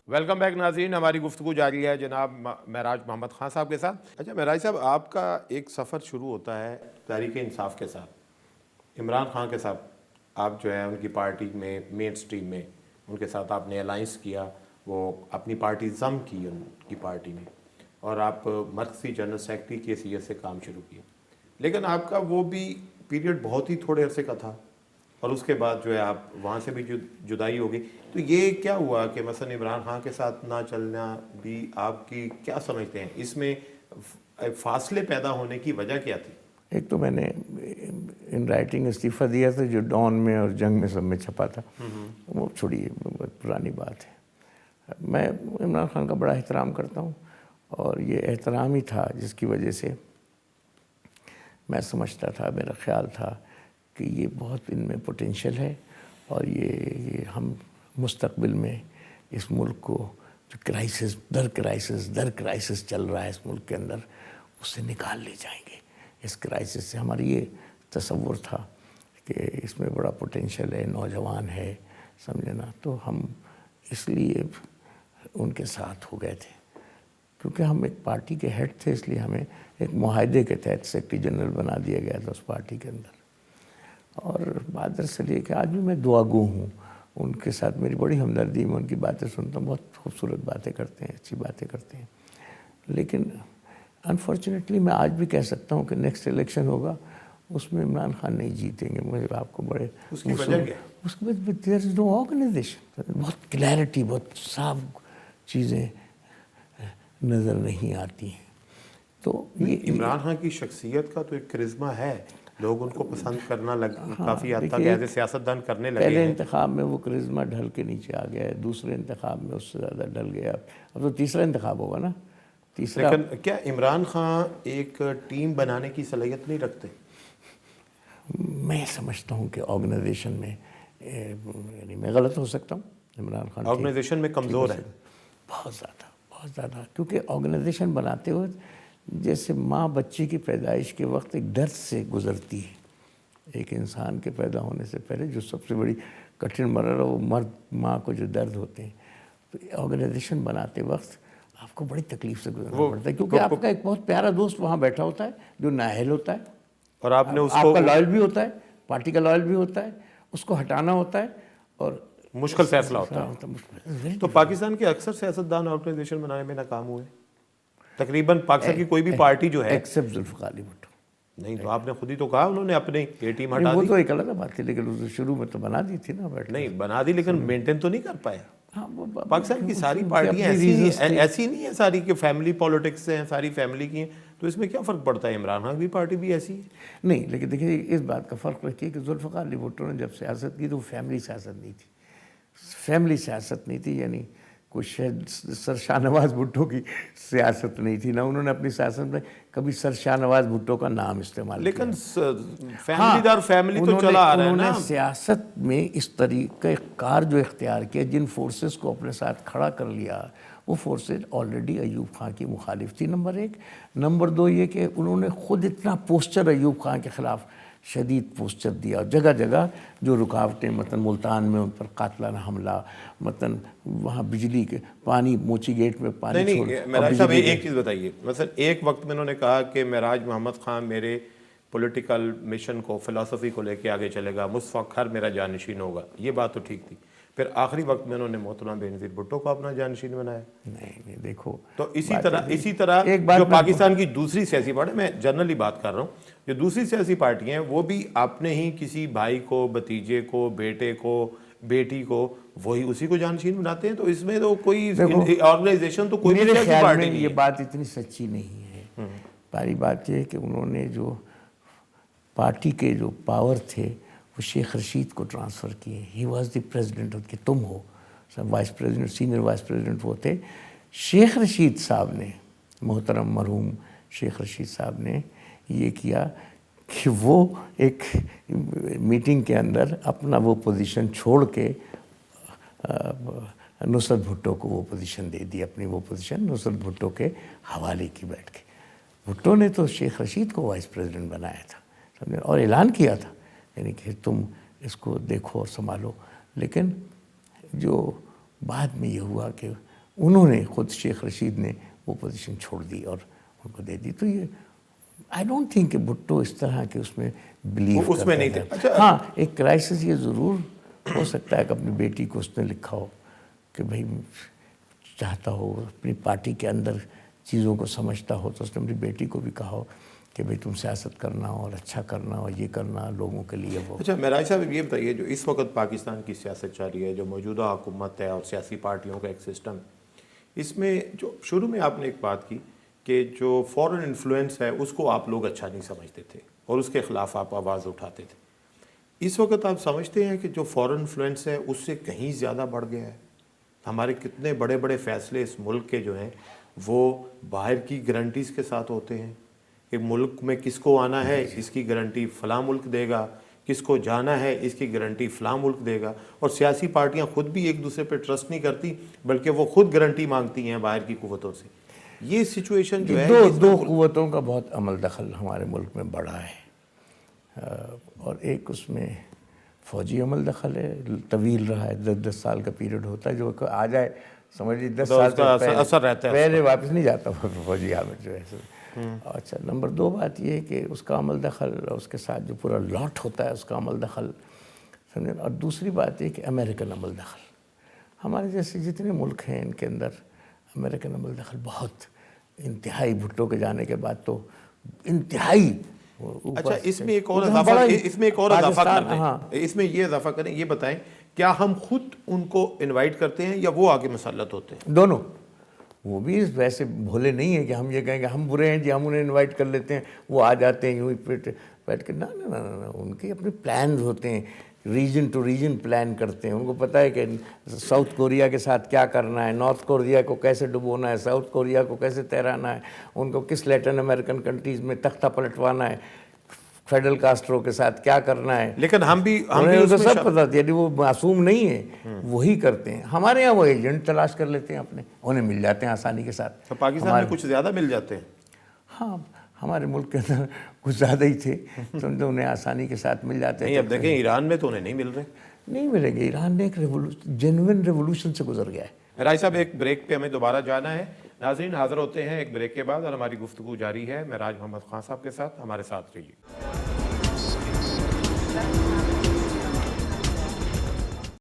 Welcome back ناظرین، ہماری گفتگو جاری ہے جناب معراج محمد خان صاحب کے ساتھ۔ اچھا معراج صاحب، آپ کا ایک سفر شروع ہوتا ہے تحریک انصاف کے ساتھ، عمران خان کے ساتھ آپ جو ہے ان کی پارٹی میں مین سٹریم میں ان کے ساتھ آپ نے الائنس کیا، وہ اپنی پارٹی ضم کی ان کی پارٹی میں، اور آپ مرکزی جنرل سیکرٹری کی حیثیت سے کام شروع کیا۔ لیکن آپ کا وہ بھی پیریڈ بہت ہی تھوڑے عرصے کا تھا، اور اس کے بعد جو ہے آپ وہاں سے بھی جدائی ہو گئی۔ تو یہ کیا ہوا کہ مثلا عمران خان کے ساتھ نہ چلنا بھی آپ کی کیا سمجھتے ہیں اس میں فاصلے پیدا ہونے کی وجہ کیا تھی؟ ایک تو میں نے ان رائٹنگ استعفیٰ دیا تھا جو ڈان میں اور جنگ میں سب میں چھپا تھا، وہ چھوڑیے، بہت پرانی بات ہے۔ میں عمران خان کا بڑا احترام کرتا ہوں، اور یہ احترام ہی تھا جس کی وجہ سے میں سمجھتا تھا، میرا خیال تھا کہ یہ بہت ان میں پوٹینشیل ہے، اور یہ ہم مستقبل میں اس ملک کو جو کرائسس چل رہا ہے اس ملک کے اندر، اس سے نکال لے جائیں گے۔ اس کرائسس سے ہمارا یہ تصور تھا کہ اس میں بڑا پوٹینشیل ہے، نوجوان ہے، سمجھے نا۔ تو ہم اس لیے ان کے ساتھ ہو گئے تھے، کیونکہ ہم ایک پارٹی کے ہیڈ تھے، اس لیے ہمیں ایک معاہدے کے تحت سیکرٹری جنرل بنا دیا گیا تھا اس پارٹی کے اندر۔ اور بادر سے لے کے آج بھی میں دعا گو ہوں، ان کے ساتھ میری بڑی ہمدردی، میں ان کی باتیں سنتا ہوں، بہت خوبصورت باتیں کرتے ہیں، اچھی باتیں کرتے ہیں۔ لیکن انفارچونیٹلی میں آج بھی کہہ سکتا ہوں کہ نیکسٹ الیکشن ہوگا، اس میں عمران خان نہیں جیتیں گے۔ مجھے آپ کو بڑے اس کی وجہ کیا؟ اس کے بعد دیر از نو آرگنائزیشن، بہت کلیئرٹی، بہت صاف چیزیں نظر نہیں آتی ہیں۔ تو یہ عمران خان کی شخصیت کا تو ایک کرزمہ ہے، لوگ ان کو پسند کرنا کافی حد تک ایز اے سیاستدان کرنے لگے پہلے ہیں۔ انتخاب میں وہ کرزمہ ڈھل کے نیچے آ گیا ہے، دوسرے انتخاب میں اس سے زیادہ ڈل گیا، اب تو تیسرا انتخاب ہوگا نا، تیسرا۔ لیکن کیا عمران خان ایک ٹیم بنانے کی صلاحیت نہیں رکھتے؟ میں سمجھتا ہوں کہ آرگنائزیشن میں، یعنی میں غلط ہو سکتا ہوں، عمران خان آرگنائزیشن میں کمزور ہے بہت زیادہ، کیونکہ آرگنائزیشن بناتے ہوئے جیسے ماں بچے کی پیدائش کے وقت ایک درد سے گزرتی ہے، ایک انسان کے پیدا ہونے سے پہلے جو سب سے بڑی کٹھن مرحلہ وہ مرد ماں کو جو درد ہوتے ہیں، تو آرگنائزیشن بناتے وقت آپ کو بڑی تکلیف سے گزرنا پڑتا ہے، کیونکہ آپ کا ایک بہت پیارا دوست وہاں بیٹھا ہوتا ہے جو نااہل ہوتا ہے، اور آپ نے اس آپ کو کا لائل بھی ہوتا ہے، پارٹی کا لائل بھی ہوتا ہے، اس کو ہٹانا ہوتا ہے، اور مشکل فیصلہ ہوتا ہے۔ تو پاکستان کے اکثر سیاستدان آرگنائزیشن بنانے میں ناکام ہوئے تقریباً، پاکستان کی کوئی بھی پارٹی جو ہے، ایکسیپٹ ذوالفقار علی بھٹو۔ نہیں تو آپ نے خود ہی تو کہا انہوں نے اپنی یہ ٹیم ہٹا وہ دی۔ تو ایک الگ بات تھی، لیکن اس نے شروع میں تو بنا دی تھی نا، بیٹھ نہیں بنا دی، لیکن مینٹین تو نہیں کر پائے۔ ہاں، پاکستان کی ساری پارٹیاں ایسی نہیں ہیں، ساری کہ فیملی پالیٹکس سے ہیں، ساری فیملی کی ہیں، تو اس میں کیا فرق پڑتا ہے؟ عمران خان کی پارٹی بھی ایسی ہے۔ نہیں، لیکن دیکھیے اس بات کا فرق رکھیے کہ ذوالفقار علی بھٹو نے جب سیاست کی تو وہ فیملی سیاست نہیں تھی، فیملی سیاست نہیں تھی، یعنی کوئی شاید سر شاہ نواز بھٹو کی سیاست نہیں تھی، نہ انہوں نے اپنی سیاست میں کبھی سر شاہ نواز بھٹو کا نام استعمال کیا۔ لیکن فیملی دار فیملی تو چلا آ رہا ہے نا۔ انہوں نے سیاست میں اس طریقہ کار جو اختیار کیا، جن فورسز کو اپنے ساتھ کھڑا کر لیا، وہ فورسز آلریڈی ایوب خان کی مخالف تھی، نمبر ایک۔ نمبر دو یہ کہ انہوں نے خود اتنا پوسچر ایوب خان کے خلاف شدید پوسچر دیا، جگہ جگہ جو رکاوٹیں، مثلا ملتان میں ان پر قاتلانہ حملہ، مثلا وہاں بجلی کے پانی، موچی گیٹ میں پانی چھوڑ۔ نہیں معراج صاحب ایک چیز بتائیے، مثلا ایک وقت میں انہوں نے کہا کہ معراج محمد خان میرے پولیٹیکل مشن کو، فلسفی کو لے کے آگے چلے گا، مشفق ہر میرا جانشین ہوگا، یہ بات تو ٹھیک تھی۔ پھر آخری وقت میں انہوں نے محترم بینظیر بھٹو کو اپنا جانشین بنایا۔ نہیں دیکھو، تو اسی طرح جو پاکستان کی دوسری سیاسی پارٹی، میں جنرلی بات کر رہا ہوں، جو دوسری سیاسی پارٹیاں ہیں وہ بھی اپنے ہی کسی بھائی کو، بھتیجے کو، بیٹے کو، بیٹی کو، وہی اسی کو جانشین بناتے ہیں، تو اس میں تو کوئی آرگنائزیشن تو کوئی بھی سیاسی پارٹی نہیں ہے۔ یہ بات اتنی سچی نہیں ہے۔ پہلی بات یہ ہے کہ انہوں نے جو پارٹی کے جو پاور تھے وہ شیخ رشید کو ٹرانسفر کیے۔ ہی واز دی پریزیڈنٹ، کہ تم ہو vice president, senior vice president وہ تھے۔ شیخ رشید صاحب نے، محترم مرحوم شیخ رشید صاحب نے یہ کیا کہ وہ ایک میٹنگ کے اندر اپنا وہ پوزیشن چھوڑ کے نصرت بھٹو کو وہ پوزیشن دے دی، اپنی وہ پوزیشن نصرت بھٹو کے حوالے کی بیٹھ کے۔ بھٹو نے تو شیخ رشید کو وائس پریزیڈنٹ بنایا تھا اور اعلان کیا تھا، یعنی کہ تم اس کو دیکھو اور سنبھالو۔ لیکن جو بعد میں یہ ہوا کہ انہوں نے خود شیخ رشید نے وہ پوزیشن چھوڑ دی اور ان کو دے دی. تو یہ آئی ڈونٹ تھنک کہ بھٹو اس طرح کہ اس میں بلیو اس میں نہیں تھے. ہاں ایک کرائسس یہ ضرور ہو سکتا ہے کہ اپنی بیٹی کو اس نے لکھا ہو کہ بھائی چاہتا ہو اپنی پارٹی کے اندر چیزوں کو سمجھتا ہو تو اس نے اپنی بیٹی کو بھی کہا ہو کہ بھئی تم سیاست کرنا اور اچھا کرنا اور یہ کرنا لوگوں کے لیے وہ. اچھا معراج صاحب یہ بتائیے جو اس وقت پاکستان کی سیاست چل رہی ہے، جو موجودہ حکومت ہے اور سیاسی پارٹیوں کا ایک سسٹم، اس میں جو شروع میں آپ نے ایک بات کی کہ جو فورن انفلوئنس ہے اس کو آپ لوگ اچھا نہیں سمجھتے تھے اور اس کے خلاف آپ آواز اٹھاتے تھے. اس وقت آپ سمجھتے ہیں کہ جو فورن انفلوئنس ہے اس سے کہیں زیادہ بڑھ گیا ہے؟ ہمارے کتنے بڑے بڑے فیصلے اس ملک کے جو ہیں وہ باہر کی گارنٹیز کے ساتھ ہوتے ہیں کہ ملک میں کس کو آنا ہے اس کی گارنٹی فلاں ملک دے گا، کس کو جانا ہے اس کی گارنٹی فلاں ملک دے گا، اور سیاسی پارٹیاں خود بھی ایک دوسرے پہ ٹرسٹ نہیں کرتی بلکہ وہ خود گارنٹی مانگتی ہیں باہر کی قوتوں سے. یہ سچویشن جو ہے دو قوتوں کا بہت عمل دخل ہمارے ملک میں بڑا ہے، اور ایک اس میں فوجی عمل دخل ہے، طویل رہا ہے، 10 سال کا پیریڈ ہوتا ہے جو آ جائے سمجھ لیجیے 10 سال کا اثر رہتا ہے، پہلے واپس نہیں جاتا فوجی عامل جو ہے. اچھا نمبر 2 بات یہ ہے کہ اس کا عمل دخل اور اس کے ساتھ جو پورا لاٹ ہوتا ہے اس کا عمل دخل سمجھے. اور دوسری بات یہ کہ امریکن عمل دخل، ہمارے جیسے جتنے ملک ہیں ان کے اندر امریکن عمل دخل بہت انتہائی، بھٹو کے جانے کے بعد تو انتہائی. اچھا اس میں ایک اور اضافہ کریں، اس میں یہ اضافہ کریں، یہ بتائیں کیا ہم خود ان کو انوائٹ کرتے ہیں یا وہ آگے مسلط ہوتے ہیں؟ دونوں. وہ بھی ویسے بھولے نہیں ہیں کہ ہم یہ کہیں کہ ہم برے ہیں جی ہم انہیں انوائٹ کر لیتے ہیں وہ آ جاتے ہیں یوں ہی بیٹھ کے. نہ ان کے اپنے پلانز ہوتے ہیں، ریجن ٹو ریجن پلان کرتے ہیں. ان کو پتہ ہے کہ ساؤتھ کوریا کے ساتھ کیا کرنا ہے، نارتھ کوریا کو کیسے ڈبونا ہے، ساؤتھ کوریا کو کیسے تیرانا ہے، ان کو کس لیٹن امریکن کنٹریز میں تختہ پلٹوانا ہے، فیڈل کاسٹرو کے ساتھ کیا کرنا ہے. لیکن ہم بھی تو سب پتہ تھا، یعنی وہ معصوم نہیں ہے، وہی کرتے ہیں. ہمارے ہاں وہ ایجنٹ تلاش کر لیتے ہیں اپنے، انہیں مل جاتے ہیں آسانی کے ساتھ. پاکستان میں کچھ زیادہ مل جاتے ہیں. ہاں ہمارے ملک کے اندر کچھ زیادہ ہی تھے تو انہیں آسانی کے ساتھ مل جاتے ہیں. نہیں اب دیکھیں ایران میں تو انہیں نہیں مل رہے. نہیں ملیں گے. ایران نے ایک جینوئن ریولوشن سے گزر گیا ہے. معراج صاحب ایک بریک پہ ہمیں دوبارہ جانا ہے. ناظرین حاضر ہوتے ہیں ایک بریک کے بعد اور ہماری گفتگو جاری ہے معراج محمد خان صاحب کے ساتھ. ہمارے ساتھ رہیے.